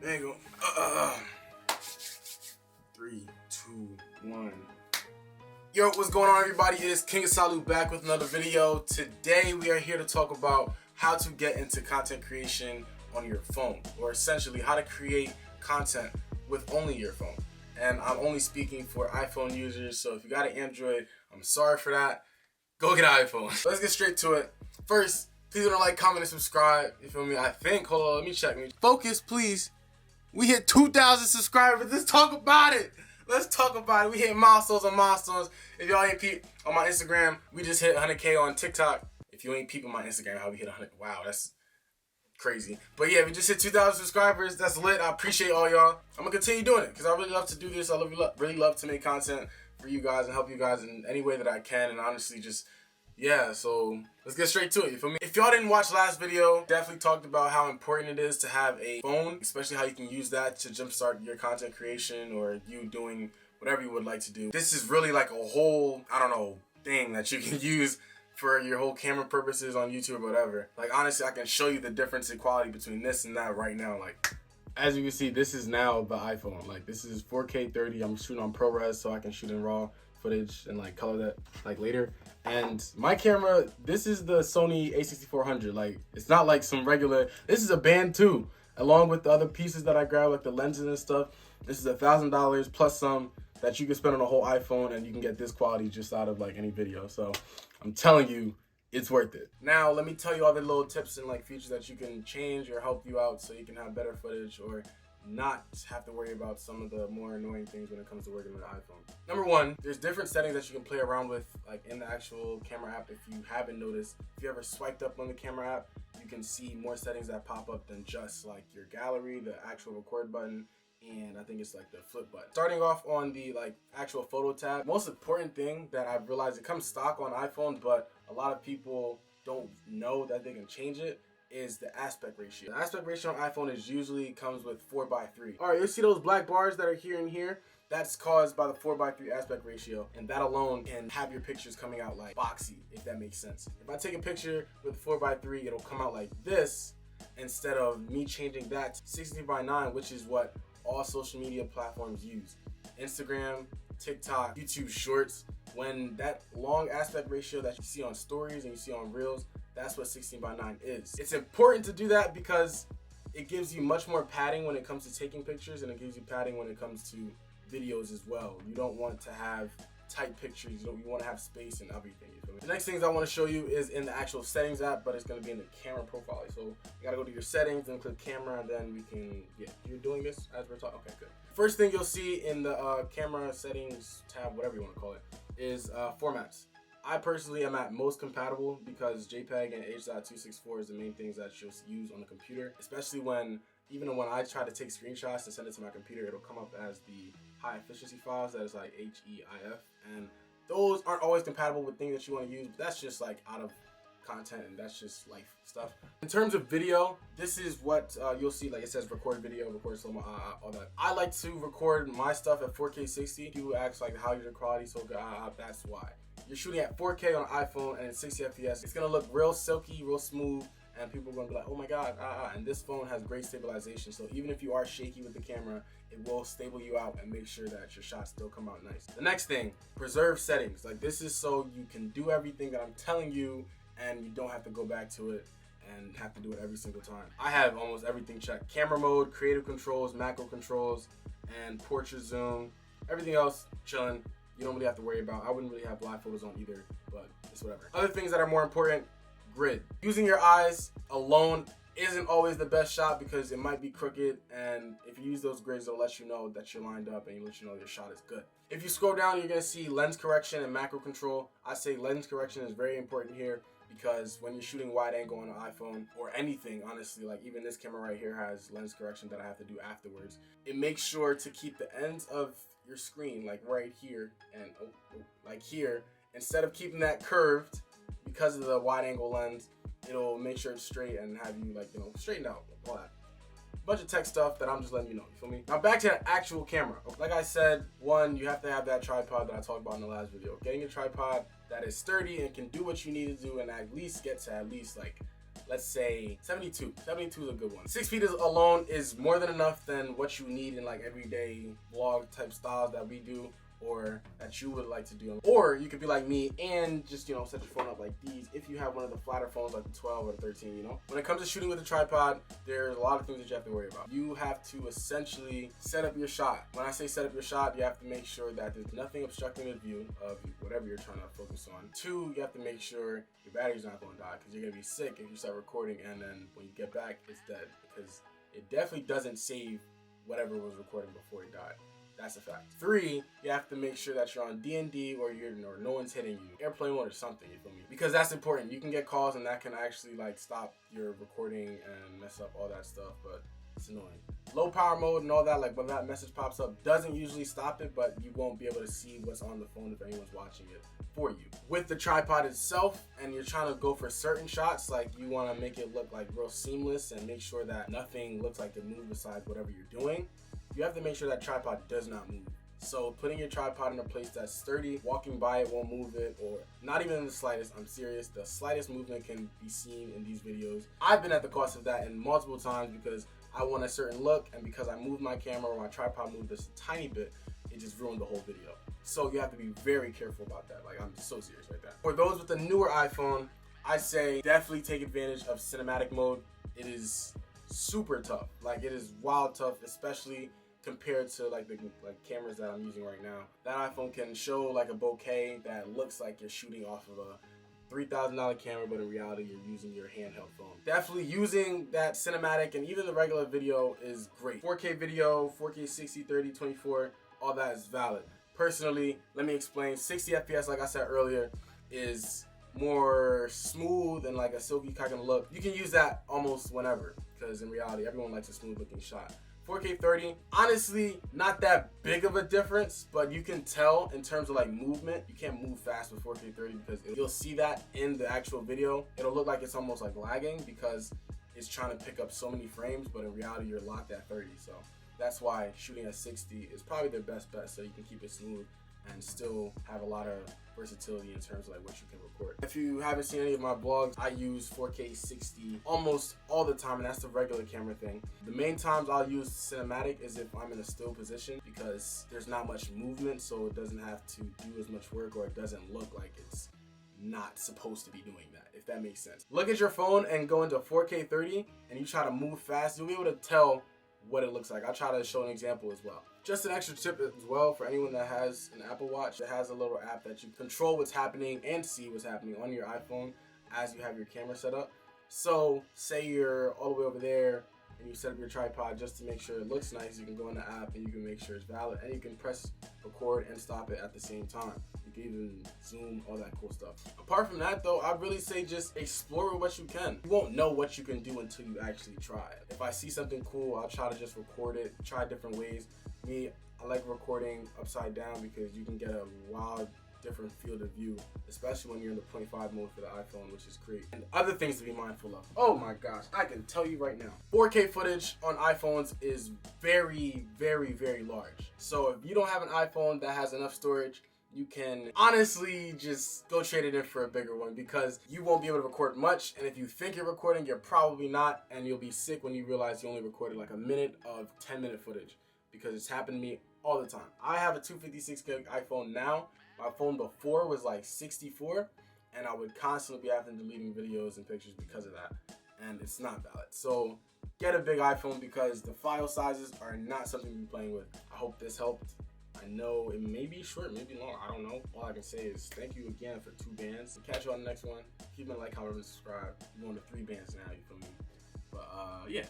There you go. 3, 2, 1. Yo, what's going on, everybody? It is King Asalu back with another video. Today we are here to talk about how to get into content creation on your phone, or essentially how to create content with only your phone. And I'm only speaking for iPhone users, so if you got an Android, I'm sorry for that. Go get an iPhone. Let's get straight to it. First, please don't like, comment, and subscribe. You feel me? I think, hold on, let me check. Focus, please. We hit 2,000 subscribers. Let's talk about it. Let's talk about it. We hit milestones on milestones. If y'all ain't peep on my Instagram, we just hit 100K on TikTok. If you ain't peep on my Instagram, how we hit 100, wow, that's crazy. But yeah, we just hit 2,000 subscribers. That's lit. I appreciate all y'all. I'm gonna continue doing it because I really love to do this. I really love to make content for you guys and help you guys in any way that I can. And honestly, just yeah, so let's get straight to it, you feel me? If y'all didn't watch last video, definitely talked about how important it is to have a phone, especially how you can use that to jumpstart your content creation or you doing whatever you would like to do. This is really like a whole, I don't know, thing that you can use for your whole camera purposes on YouTube or whatever. Like honestly, I can show you the difference in quality between this and that right now. Like, as you can see, this is now the iPhone. Like this is 4K 30. I'm shooting on ProRes so I can shoot in RAW footage and like color that like later. And my camera, this is the Sony a6400. Like it's not like some regular, this is a band too, along with the other pieces that I grabbed, like the lenses and stuff. This is $1,000 plus some that you can spend on a whole iPhone, and you can get this quality just out of like any video. So I'm telling you, it's worth it. Now let me tell you all the little tips and like features that you can change or help you out so you can have better footage or not have to worry about some of the more annoying things when it comes to working with an iPhone. Number one, there's different settings that you can play around with like in the actual camera app. If you haven't noticed, if you ever swiped up on the camera app, you can see more settings that pop up than just like your gallery, the actual record button, and I think it's like the flip button. Starting off on the like actual photo tab, most important thing that I've realized, it comes stock on iPhone, but a lot of people don't know that they can change it, is the aspect ratio. The aspect ratio on iPhone is usually comes with 4:3. All right, you see those black bars that are here and here? That's caused by the 4:3 aspect ratio, and that alone can have your pictures coming out like boxy, if that makes sense. If I take a picture with 4:3, it'll come out like this instead of me changing that to 16:9, which is what all social media platforms use. Instagram, TikTok, YouTube Shorts. When that long aspect ratio that you see on stories and you see on Reels, that's what 16:9 is. It's important to do that because it gives you much more padding when it comes to taking pictures, and it gives you padding when it comes to videos as well. You don't want to have tight pictures, you want to have space and everything, you feel me? The next things I want to show you is in the actual settings app, but it's going to be in the camera profile. So you got to go to your settings and click camera, and then we can, yeah, you're doing this as we're talking, okay, good. First thing you'll see in the camera settings tab, whatever you want to call it, is formats. I personally am at most compatible because JPEG and H.264 is the main things that you'll use on the computer, especially even when I try to take screenshots and send it to my computer, it'll come up as the high efficiency files that is like HEIF, and those aren't always compatible with things that you want to use, but that's just like out of content and that's just life stuff. In terms of video, this is what you'll see, like it says record video, record slow-mo, all that. I like to record my stuff at 4K 60. People ask like how your quality so good, that's why. You're shooting at 4K on an iPhone and in 60 FPS. It's gonna look real silky, real smooth, and people are gonna be like, oh my god, and this phone has great stabilization, so even if you are shaky with the camera, it will stable you out and make sure that your shots still come out nice. The next thing, preserve settings. Like this is so you can do everything that I'm telling you and you don't have to go back to it and have to do it every single time. I have almost everything checked. Camera mode, creative controls, macro controls, and portrait zoom. Everything else, chilling. You don't really have to worry about. I wouldn't really have live photos on either, but it's whatever. Other things that are more important, grid. Using your eyes alone isn't always the best shot because it might be crooked, and if you use those grids, it'll let you know that you're lined up and it'll let you know your shot is good. If you scroll down, you're gonna see lens correction and macro control. I say lens correction is very important here because when you're shooting wide angle on an iPhone or anything, honestly, like even this camera right here has lens correction that I have to do afterwards. It makes sure to keep the ends of your screen like right here and like here, instead of keeping that curved because of the wide angle lens. It'll make sure it's straight and have you like, straightened out, all that. Bunch of tech stuff that I'm just letting you know, you feel me? Now back to the actual camera. Like I said, one, you have to have that tripod that I talked about in the last video. Getting a tripod that is sturdy and can do what you need to do and at least get to at least like let's say 72. 72 is a good one. 6 feet alone is more than enough than what you need in like everyday vlog type styles that we do, or that you would like to do. Or you could be like me and just, you know, set your phone up like these if you have one of the flatter phones like the 12 or the 13, you know. When it comes to shooting with a tripod, there's a lot of things that you have to worry about. You have to essentially set up your shot. When I say set up your shot, you have to make sure that there's nothing obstructing the view of whatever you're trying to focus on. 2, you have to make sure your battery's not going to die, because you're going to be sick if you start recording and then when you get back, it's dead, because it definitely doesn't save whatever was recording before it died. That's a fact. 3, you have to make sure that you're on D&D or no one's hitting you. Airplane mode or something, you feel me? Because that's important. You can get calls and that can actually like stop your recording and mess up all that stuff, but it's annoying. Low power mode and all that, like when that message pops up, doesn't usually stop it, but you won't be able to see what's on the phone if anyone's watching it for you. With the tripod itself, and you're trying to go for certain shots, like you want to make it look like real seamless and make sure that nothing looks like it moves besides whatever you're doing, you have to make sure that tripod does not move. So putting your tripod in a place that's sturdy, walking by it won't move it, or not even in the slightest. I'm serious, the slightest movement can be seen in these videos. I've been at the cost of that in multiple times because I want a certain look, and because I moved my camera or my tripod moved just a tiny bit, it just ruined the whole video. So you have to be very careful about that. Like, I'm so serious right there. For those with the newer iPhone, I say definitely take advantage of cinematic mode. It is super tough. Like, it is wild tough, especially compared to like the cameras that I'm using right now. That iPhone can show like a bokeh that looks like you're shooting off of a $3,000 camera, but in reality you're using your handheld phone. Definitely using that cinematic and even the regular video is great. 4K video, 4K 60, 30, 24, all that is valid. Personally, let me explain. 60 FPS, like I said earlier, is more smooth and like a silky kind of look. You can use that almost whenever, because in reality everyone likes a smooth looking shot. 4K 30, honestly, not that big of a difference, but you can tell in terms of like movement. You can't move fast with 4K 30 because you'll see that in the actual video. It'll look like it's almost like lagging because it's trying to pick up so many frames, but in reality you're locked at 30. So that's why shooting at 60 is probably their best bet, so you can keep it smooth and still have a lot of versatility in terms of like what you can record. If you haven't seen any of my vlogs, I use 4K 60 almost all the time, and that's the regular camera thing. The main times I'll use cinematic is if I'm in a still position, because there's not much movement, so it doesn't have to do as much work, or it doesn't look like it's not supposed to be doing that, if that makes sense. Look at your phone and go into 4K 30 and you try to move fast, you'll be able to tell what it looks like. I'll try to show an example as well. Just an extra tip as well for anyone that has an Apple Watch. It has a little app that you control what's happening and see what's happening on your iPhone as you have your camera set up. So say you're all the way over there and you set up your tripod just to make sure it looks nice. You can go in the app and you can make sure it's valid, and you can press record and stop it at the same time. You can even zoom, all that cool stuff. Apart from that though, I'd really say just explore what you can. You won't know what you can do until you actually try it. If I see something cool, I'll try to just record it, try different ways. Me, I like recording upside down because you can get a wild different field of view, especially when you're in the 0.5 mode for the iPhone, which is great. And other things to be mindful of. Oh my gosh, I can tell you right now, 4K footage on iPhones is very, very, very large. So if you don't have an iPhone that has enough storage, you can honestly just go trade it in for a bigger one, because you won't be able to record much, and if you think you're recording, you're probably not, and you'll be sick when you realize you only recorded like a minute of 10-minute footage, because it's happened to me all the time. I have a 256 gig iPhone now. My phone before was like 64, and I would constantly be having deleting videos and pictures because of that, and it's not valid. So get a big iPhone, because the file sizes are not something to be playing with. I hope this helped. I know it may be short, maybe long, I don't know. All I can say is thank you again for 2 bands. Catch you on the next one. Keep it like, comment, and subscribe. We're going to 3 bands now, you feel me? But yeah.